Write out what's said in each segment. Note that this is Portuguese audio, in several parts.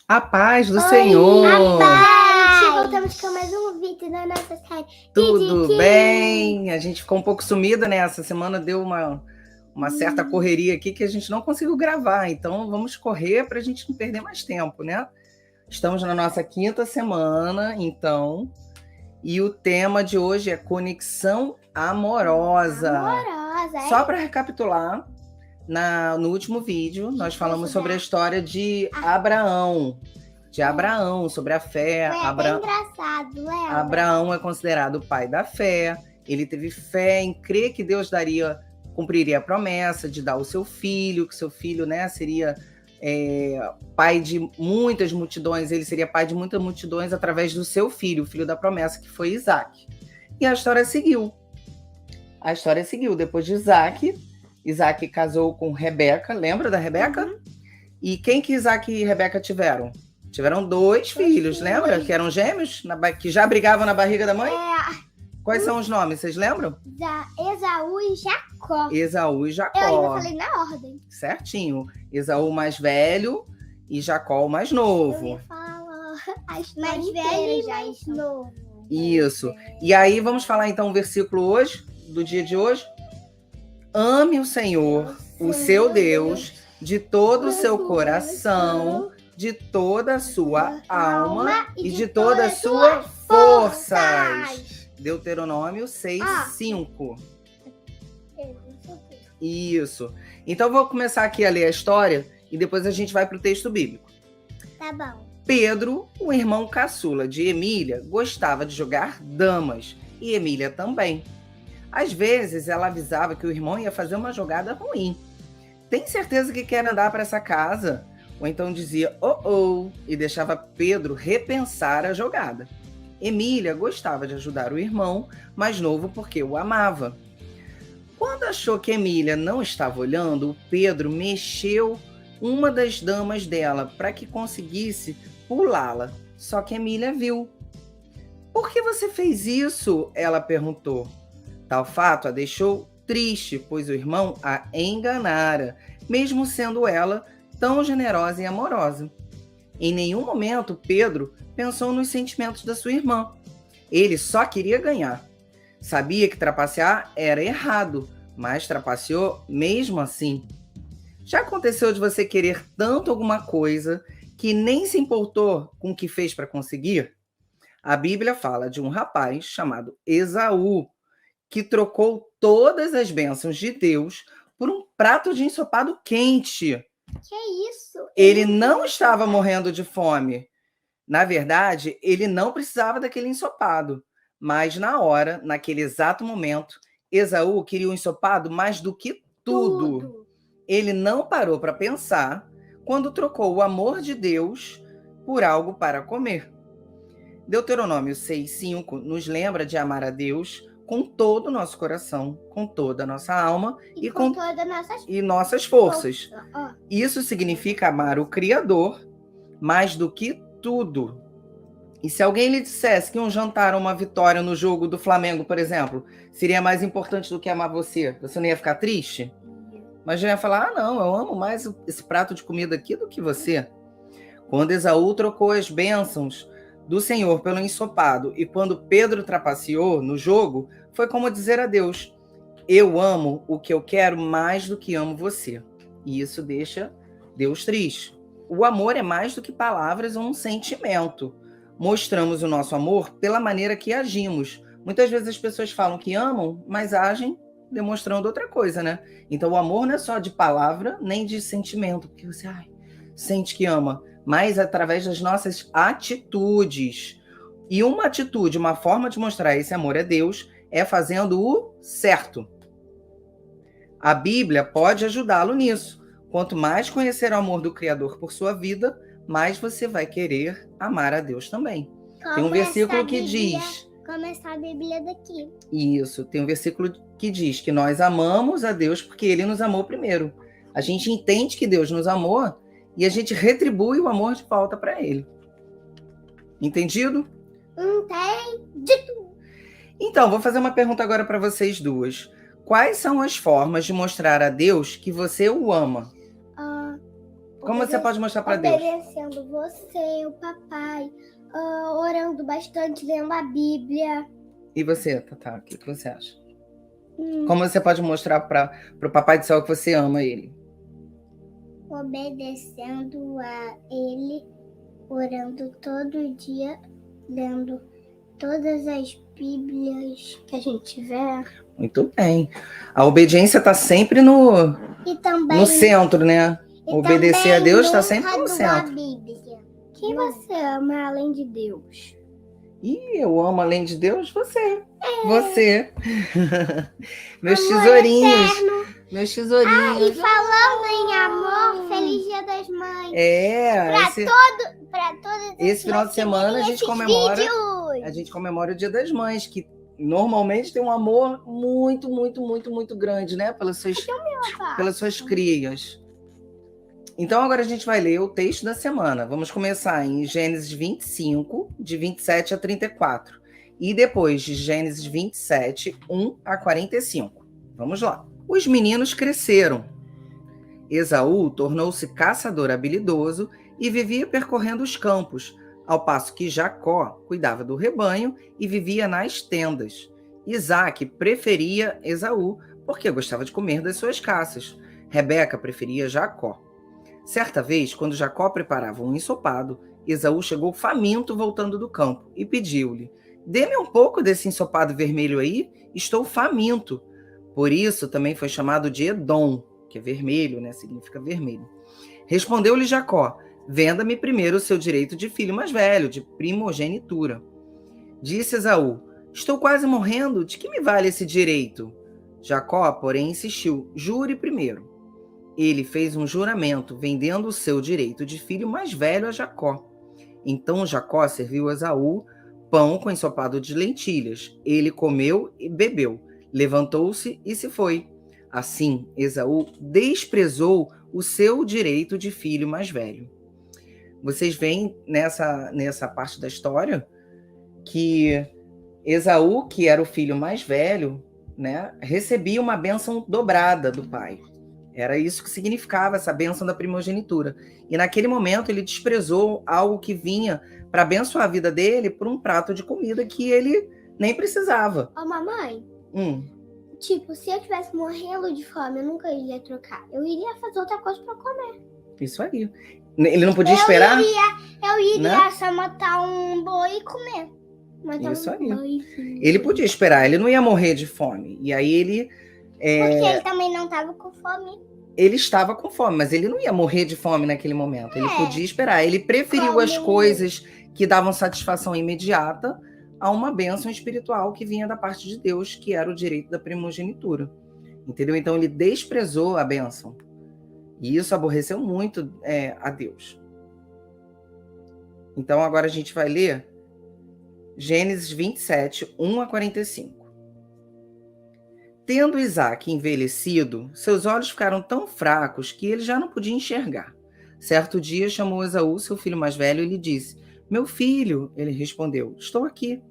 A paz do A Senhor! paz! Voltamos com mais um vídeo da nossa série. Tudo bem? A gente ficou um pouco sumida, né? Essa semana deu uma certa correria aqui que a gente não conseguiu gravar. Então vamos correr para a gente não perder mais tempo, né? Estamos na nossa 5ª semana, então. E o tema de hoje é conexão amorosa. Só para recapitular, no último vídeo, nós falamos sobre a história de Abraão. Sobre a fé. Foi bem engraçado, lembra? Abraão é considerado o pai da fé. Ele teve fé em crer que Deus cumpriria a promessa de dar o seu filho, que seu filho, né, seria pai de muitas multidões. Ele seria pai de muitas multidões através do seu filho, o filho da promessa, que foi Isaac. E a história seguiu. Depois de Isaac casou com Rebeca. Lembra da Rebeca? Uhum. E quem que Isaac e Rebeca tiveram? Tiveram 2 filhos, lembra? Que eram gêmeos, que já brigavam na barriga da mãe? Quais são os nomes, vocês lembram? Esaú e Jacó. Esaú e Jacó. Eu ainda falei na ordem. Certinho. Esaú mais velho e Jacó mais novo. Eu ia falar mais velho e mais novo. Isso. E aí, vamos falar então o versículo hoje, do dia de hoje? Ame o Senhor, o seu Deus, de todo o seu coração, de toda a sua alma e de todas as suas forças. Deuteronômio 6:5. Isso. Então, vou começar aqui a ler a história e depois a gente vai para o texto bíblico. Tá bom. Pedro, o irmão caçula de Emília, gostava de jogar damas e Emília também. Às vezes, ela avisava que o irmão ia fazer uma jogada ruim. Tem certeza que quer andar para essa casa? Ou então dizia, e deixava Pedro repensar a jogada. Emília gostava de ajudar o irmão mais novo porque o amava. Quando achou que Emília não estava olhando, Pedro mexeu uma das damas dela para que conseguisse pulá-la. Só que Emília viu. Por que você fez isso? Ela perguntou. Tal fato a deixou triste, pois o irmão a enganara, mesmo sendo ela tão generosa e amorosa. Em nenhum momento Pedro pensou nos sentimentos da sua irmã. Ele só queria ganhar. Sabia que trapacear era errado, mas trapaceou mesmo assim. Já aconteceu de você querer tanto alguma coisa que nem se importou com o que fez para conseguir? A Bíblia fala de um rapaz chamado Esaú, que trocou todas as bênçãos de Deus por um prato de ensopado quente. Que isso? Ele não estava morrendo de fome. Na verdade, ele não precisava daquele ensopado. Mas naquele exato momento, Esaú queria um ensopado mais do que tudo. Ele não parou para pensar quando trocou o amor de Deus por algo para comer. Deuteronômio 6:5 nos lembra de amar a Deus com todo o nosso coração, com toda a nossa alma e com todas nossas forças. Isso significa amar o Criador mais do que tudo. E se alguém lhe dissesse que um jantar ou uma vitória no jogo do Flamengo, por exemplo, seria mais importante do que amar você, você não ia ficar triste? Mas já ia falar, não, eu amo mais esse prato de comida aqui do que você. Quando Esaú trocou as bênçãos do Senhor pelo ensopado e quando Pedro trapaceou no jogo, foi como dizer a Deus, eu amo o que eu quero mais do que amo você. E isso deixa Deus triste. O amor é mais do que palavras ou um sentimento. Mostramos o nosso amor pela maneira que agimos. Muitas vezes as pessoas falam que amam, mas agem demonstrando outra coisa, né? Então o amor não é só de palavra, nem de sentimento, porque você sente que ama, mas através das nossas atitudes. E uma atitude, uma forma de mostrar esse amor a Deus é fazendo o certo. A Bíblia pode ajudá-lo nisso. Quanto mais conhecer o amor do Criador por sua vida, mais você vai querer amar a Deus também. Tem um versículo que diz... Começar a Bíblia daqui. Isso, tem um versículo que diz que nós amamos a Deus porque Ele nos amou primeiro. A gente entende que Deus nos amou e a gente retribui o amor de volta para Ele. Entendido? Entendido. Então, vou fazer uma pergunta agora para vocês duas. Quais são as formas de mostrar a Deus que você o ama? Como você pode mostrar para Deus? Obedecendo você, o papai, orando bastante, lendo a Bíblia. E você, Tatá, o que você acha? Como você pode mostrar para o Papai do Céu que você ama ele? Obedecendo a ele, orando todo dia, lendo todas as Bíblias que a gente tiver. Muito bem. A obediência está sempre no centro, né? Obedecer a Deus está sempre no centro. Quem você ama além de Deus? Eu amo além de Deus você. Você. Meus tesourinhos. Eterno. Meus tesourinhos. E falando em amor, feliz Dia das Mães. Para todas esse final de semana a gente comemora o Dia das Mães, que normalmente tem um amor muito, muito, muito, muito grande, né? Pelas suas crias. Então agora a gente vai ler o texto da semana. Vamos começar em Gênesis 25, de 27 a 34. E depois de Gênesis 27, 1 a 45. Vamos lá. Os meninos cresceram. Esaú tornou-se caçador habilidoso e vivia percorrendo os campos, ao passo que Jacó cuidava do rebanho e vivia nas tendas. Isaque preferia Esaú porque gostava de comer das suas caças. Rebeca preferia Jacó. Certa vez, quando Jacó preparava um ensopado, Esaú chegou faminto voltando do campo e pediu-lhe: "Dê-me um pouco desse ensopado vermelho aí, estou faminto." Por isso também foi chamado de Edom, que é vermelho, né? Significa vermelho. Respondeu-lhe Jacó: "Venda-me primeiro o seu direito de filho mais velho, de primogenitura." Disse Esaú: "Estou quase morrendo, de que me vale esse direito?" Jacó, porém, insistiu: "Jure primeiro." Ele fez um juramento, vendendo o seu direito de filho mais velho a Jacó. Então Jacó serviu a Esaú pão com ensopado de lentilhas. Ele comeu e bebeu, levantou-se e se foi. Assim, Esaú desprezou o seu direito de filho mais velho. Vocês veem nessa parte da história que Esaú, que era o filho mais velho, né, recebia uma bênção dobrada do pai. Era isso que significava essa bênção da primogenitura. E naquele momento ele desprezou algo que vinha para abençoar a vida dele por um prato de comida que ele nem precisava. Mamãe, tipo, se eu estivesse morrendo de fome, eu nunca iria trocar. Eu iria fazer outra coisa para comer. Isso aí. Ele não podia esperar? Eu iria só matar um boi e comer. Isso aí. Ele podia esperar, ele não ia morrer de fome. E aí ele... Porque ele também não estava com fome. Ele estava com fome, mas ele não ia morrer de fome naquele momento. Ele podia esperar. Ele preferiu as coisas que davam satisfação imediata a uma bênção espiritual que vinha da parte de Deus, que era o direito da primogenitura. Entendeu? Então ele desprezou a bênção. E isso aborreceu muito a Deus. Então agora a gente vai ler Gênesis 27, 1 a 45. Tendo Isaque envelhecido, seus olhos ficaram tão fracos que ele já não podia enxergar. Certo dia chamou Esaú, seu filho mais velho, e lhe disse: "Meu filho," ele respondeu, "estou aqui."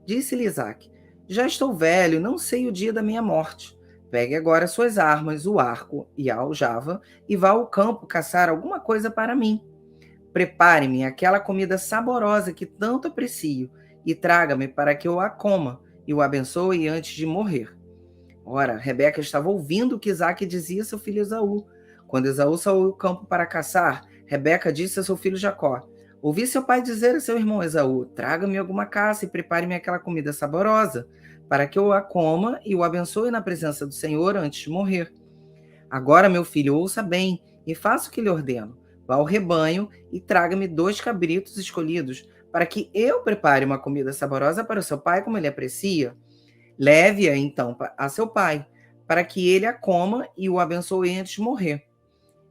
Disse-lhe Isaque: "Já estou velho, não sei o dia da minha morte. Pegue agora suas armas, o arco e a aljava, e vá ao campo caçar alguma coisa para mim. Prepare-me aquela comida saborosa que tanto aprecio, e traga-me para que eu a coma e o abençoe antes de morrer." Ora, Rebeca estava ouvindo o que Isaque dizia a seu filho Esaú. Quando Esaú saiu ao campo para caçar, Rebeca disse a seu filho Jacó: "Ouvi seu pai dizer a seu irmão Esaú: traga-me alguma caça e prepare-me aquela comida saborosa, para que eu a coma e o abençoe na presença do Senhor antes de morrer. Agora, meu filho, ouça bem e faça o que lhe ordeno. Vá ao rebanho e traga-me 2 cabritos escolhidos, para que eu prepare uma comida saborosa para o seu pai, como ele aprecia. Leve-a, então, a seu pai, para que ele a coma e o abençoe antes de morrer."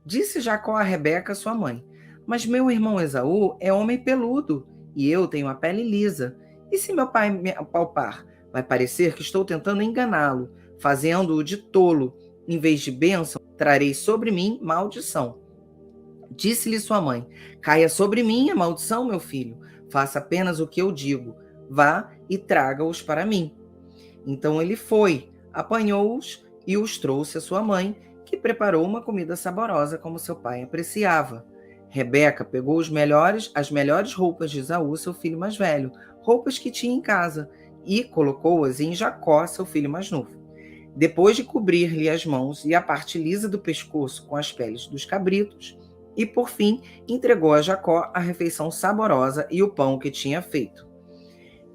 Disse Jacó a Rebeca, sua mãe: "Mas meu irmão Esaú é homem peludo, e eu tenho a pele lisa. E se meu pai me apalpar, vai parecer que estou tentando enganá-lo, fazendo-o de tolo. Em vez de bênção, trarei sobre mim maldição." Disse-lhe sua mãe: "Caia sobre mim a maldição, meu filho. Faça apenas o que eu digo. Vá e traga-os para mim." Então ele foi, apanhou-os e os trouxe à sua mãe, que preparou uma comida saborosa como seu pai apreciava. Rebeca pegou as melhores roupas de Esaú, seu filho mais velho, roupas que tinha em casa, e colocou-as em Jacó, seu filho mais novo. Depois de cobrir-lhe as mãos e a parte lisa do pescoço com as peles dos cabritos, e por fim entregou a Jacó a refeição saborosa e o pão que tinha feito.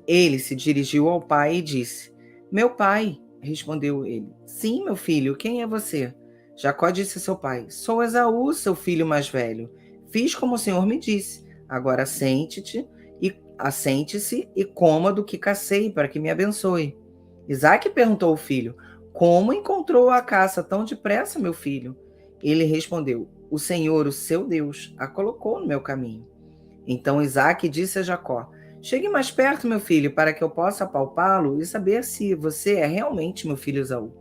Ele se dirigiu ao pai e disse: Meu pai, respondeu ele. Sim, meu filho, quem é você? Jacó disse a seu pai: Sou Esaú, seu filho mais velho. Fiz como o Senhor me disse. Agora assente-se e coma do que cacei para que me abençoe. Isaque perguntou ao filho: Como encontrou a caça tão depressa, meu filho? Ele respondeu: O Senhor, o seu Deus, a colocou no meu caminho. Então Isaque disse a Jacó: Chegue mais perto, meu filho, para que eu possa apalpá-lo e saber se você é realmente meu filho Esaú.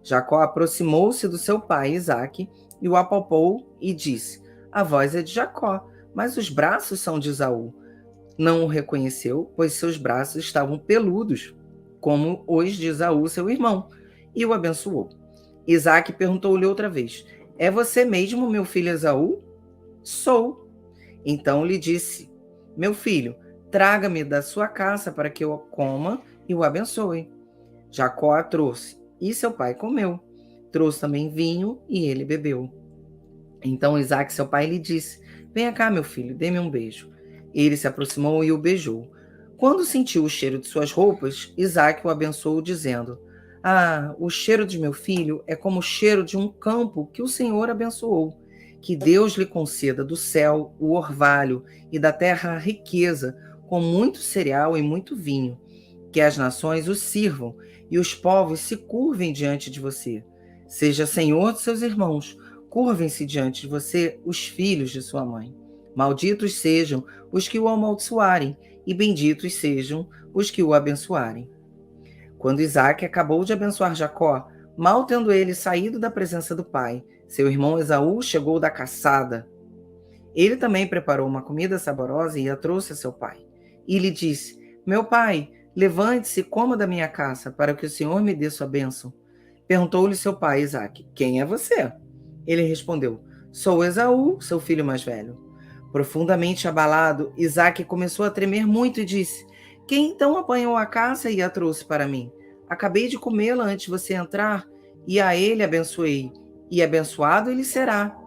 Jacó aproximou-se do seu pai Isaque e o apalpou e disse: A voz é de Jacó, mas os braços são de Esaú. Não o reconheceu, pois seus braços estavam peludos, como os de Esaú, seu irmão, e o abençoou. Isaque perguntou-lhe outra vez: É você mesmo, meu filho Esaú? Sou. Então lhe disse: Meu filho, traga-me da sua caça para que eu coma e o abençoe. Jacó a trouxe, e seu pai comeu. Trouxe também vinho, e ele bebeu. Então Isaque, seu pai, lhe disse: Venha cá, meu filho, dê-me um beijo. Ele se aproximou e o beijou. Quando sentiu o cheiro de suas roupas, Isaque o abençoou, dizendo: Ah, o cheiro de meu filho é como o cheiro de um campo que o Senhor abençoou. Que Deus lhe conceda do céu o orvalho e da terra a riqueza, com muito cereal e muito vinho. Que as nações o sirvam e os povos se curvem diante de você. Seja senhor de seus irmãos, curvem-se diante de você os filhos de sua mãe. Malditos sejam os que o amaldiçoarem, e benditos sejam os que o abençoarem. Quando Isaque acabou de abençoar Jacó, mal tendo ele saído da presença do pai, seu irmão Esaú chegou da caçada. Ele também preparou uma comida saborosa e a trouxe a seu pai. E lhe disse: Meu pai, levante-se e coma da minha caça, para que o Senhor me dê sua bênção. Perguntou-lhe seu pai, Isaque: Quem é você? Ele respondeu: Sou Esaú, seu filho mais velho. Profundamente abalado, Isaque começou a tremer muito e disse: Quem então apanhou a caça e a trouxe para mim? Acabei de comê-la antes de você entrar, e a ele abençoei, e abençoado ele será.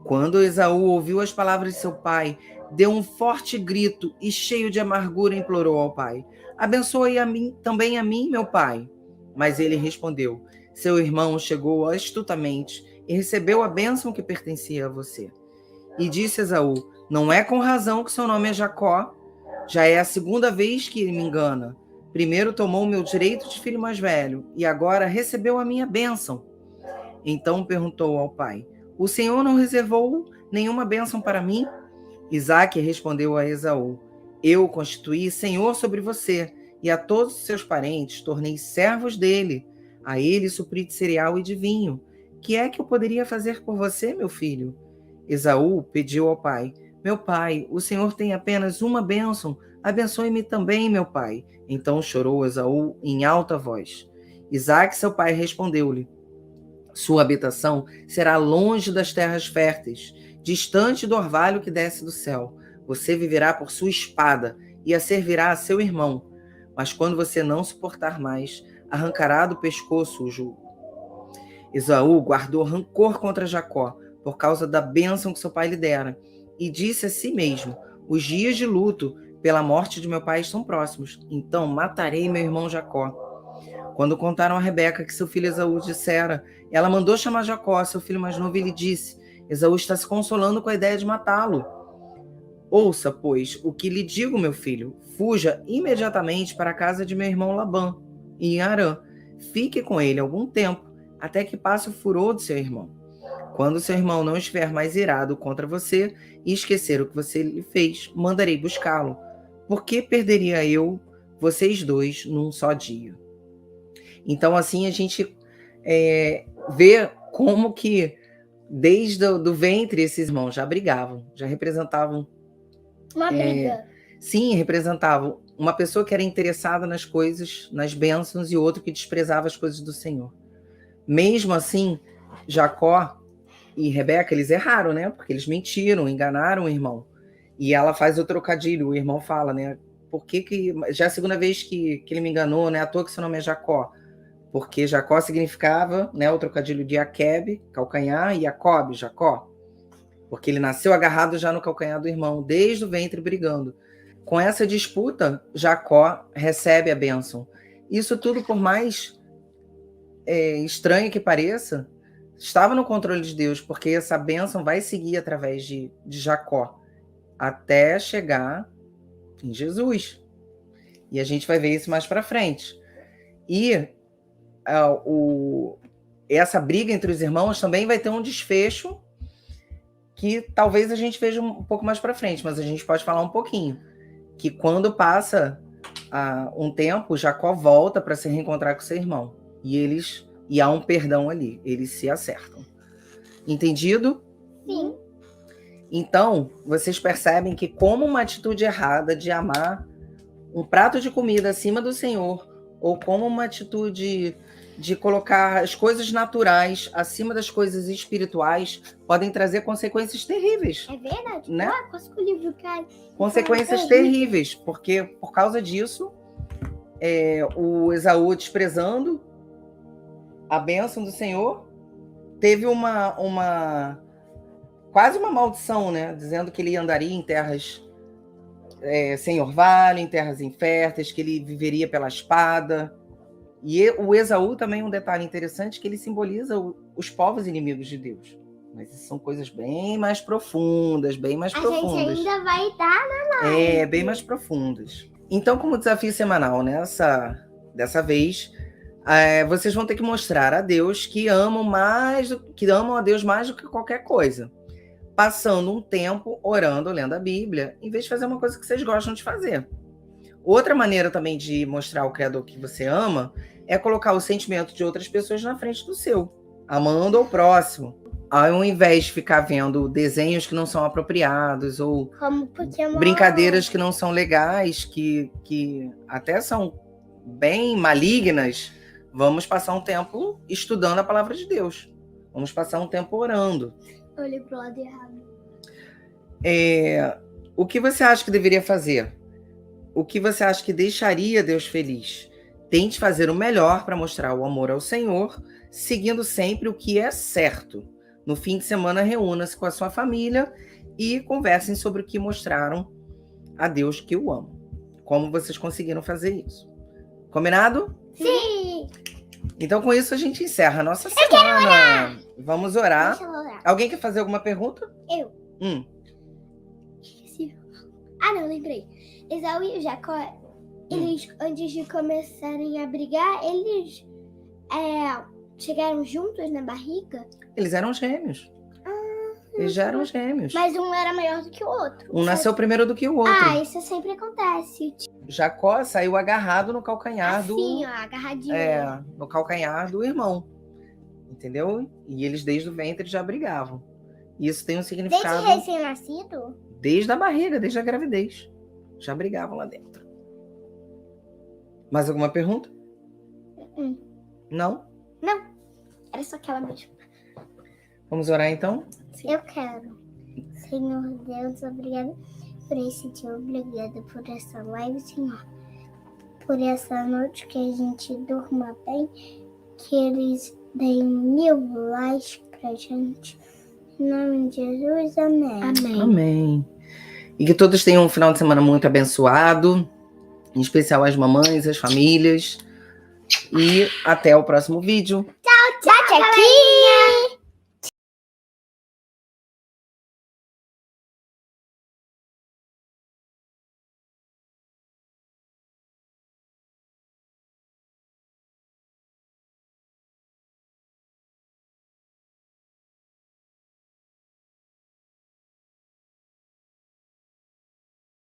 Quando Esaú ouviu as palavras de seu pai, deu um forte grito e, cheio de amargura, implorou ao pai: Abençoe a mim, também a mim, meu pai. Mas ele respondeu: Seu irmão chegou astutamente e recebeu a bênção que pertencia a você. E disse Esaú: Não é com razão que seu nome é Jacó. Já é a segunda vez que ele me engana. Primeiro tomou o meu direito de filho mais velho, e agora recebeu a minha bênção. Então perguntou ao pai: O Senhor não reservou nenhuma bênção para mim? Isaque respondeu a Esaú: Eu o constituí senhor sobre você, e a todos os seus parentes tornei servos dele. A ele supri de cereal e de vinho. Que é que eu poderia fazer por você, meu filho? Esaú pediu ao pai: Meu pai, o Senhor tem apenas uma bênção. Abençoe-me também, meu pai. Então chorou Esaú em alta voz. Isaque, seu pai, respondeu-lhe: Sua habitação será longe das terras férteis, distante do orvalho que desce do céu. Você viverá por sua espada e a servirá a seu irmão. Mas quando você não suportar mais, arrancará do pescoço o jugo. Esaú guardou rancor contra Jacó por causa da bênção que seu pai lhe dera, e disse a si mesmo: Os dias de luto pela morte de meu pai estão próximos, então matarei meu irmão Jacó. Quando contaram a Rebeca que seu filho Esaú dissera, ela mandou chamar Jacó, seu filho mais novo, e lhe disse: Esaú está se consolando com a ideia de matá-lo. Ouça, pois, o que lhe digo, meu filho. Fuja imediatamente para a casa de meu irmão Labã, em Harã. Fique com ele algum tempo, até que passe o furor do seu irmão. Quando seu irmão não estiver mais irado contra você e esquecer o que você lhe fez, mandarei buscá-lo. Por que perderia eu vocês dois num só dia? Então, assim, a gente vê como que, desde o ventre, esses irmãos já brigavam, já representavam... Uma briga. Sim, representavam uma pessoa que era interessada nas coisas, nas bênçãos, e outro que desprezava as coisas do Senhor. Mesmo assim, Jacó e Rebeca, eles erraram, né? Porque eles mentiram, enganaram o irmão. E ela faz o trocadilho, o irmão fala, né? Por que já é a segunda vez que ele me enganou, né? À toa que seu nome é Jacó. Porque Jacó significava, né, o trocadilho de Aquebe, calcanhar, e Jacob, Jacó. Porque ele nasceu agarrado já no calcanhar do irmão, desde o ventre brigando. Com essa disputa, Jacó recebe a bênção. Isso tudo, por mais estranho que pareça, estava no controle de Deus, porque essa bênção vai seguir através de Jacó, até chegar em Jesus. E a gente vai ver isso mais para frente. E essa briga entre os irmãos também vai ter um desfecho que talvez a gente veja um pouco mais para frente, mas a gente pode falar um pouquinho. Que quando passa um tempo, Jacó volta para se reencontrar com seu irmão. E há um perdão ali, eles se acertam. Entendido? Sim. Então, vocês percebem que como uma atitude errada de amar um prato de comida acima do Senhor, ou como uma atitude de colocar as coisas naturais acima das coisas espirituais, podem trazer consequências terríveis. É verdade? Né? Quase que o livro cai. Consequências terríveis, porque por causa disso, o Esaú, desprezando a bênção do Senhor, teve quase uma maldição, né? Dizendo que ele andaria em terras sem orvalho, em terras inférteis, que ele viveria pela espada. E o Esaú também é um detalhe interessante, que ele simboliza os povos inimigos de Deus. Mas isso são coisas bem mais profundas, bem mais profundas. A gente ainda vai dar na live. Bem mais profundas. Então, como desafio semanal dessa vez, vocês vão ter que mostrar a Deus que amam a Deus mais do que qualquer coisa. Passando um tempo orando, lendo a Bíblia, em vez de fazer uma coisa que vocês gostam de fazer. Outra maneira também de mostrar ao Criador que você ama é colocar o sentimento de outras pessoas na frente do seu, amando ao próximo, ao invés de ficar vendo desenhos que não são apropriados ou brincadeiras que não são legais, que até são bem malignas. Vamos passar um tempo estudando a palavra de Deus. Vamos passar um tempo orando. Eu olhei pro lado errado. O que você acha que deveria fazer? O que você acha que deixaria Deus feliz? Tente fazer o melhor para mostrar o amor ao Senhor, seguindo sempre o que é certo. No fim de semana, reúna-se com a sua família e conversem sobre o que mostraram a Deus que o amam. Como vocês conseguiram fazer isso? Combinado? Sim! Então, com isso, a gente encerra a nossa semana. Vamos orar. Deixa eu orar. Alguém quer fazer alguma pergunta? Eu. Não, lembrei. Esaú e Jacó, eles, antes de começarem a brigar, eles chegaram juntos na barriga? Eles eram gêmeos. Eles já eram gêmeos. Mas um era maior do que o outro. Um nasceu primeiro do que o outro. Isso sempre acontece. Jacó saiu agarrado no calcanhar assim, agarradinho. No calcanhar do irmão. Entendeu? E eles desde o ventre já brigavam. Isso tem um significado... Desde recém-nascido? Desde a barriga, desde a gravidez. Já brigavam lá dentro. Mais alguma pergunta? Não? Não. Era só aquela mesmo. Vamos orar então? Sim. Eu quero. Senhor Deus, obrigada por esse dia. Obrigada por essa live, Senhor. Por essa noite, que a gente durma bem. Que eles deem 1000 likes pra gente. Em nome de Jesus, amém. Amém. E que todos tenham um final de semana muito abençoado. Em especial as mamães, as famílias. E até o próximo vídeo. Tchau, tchau, tchau.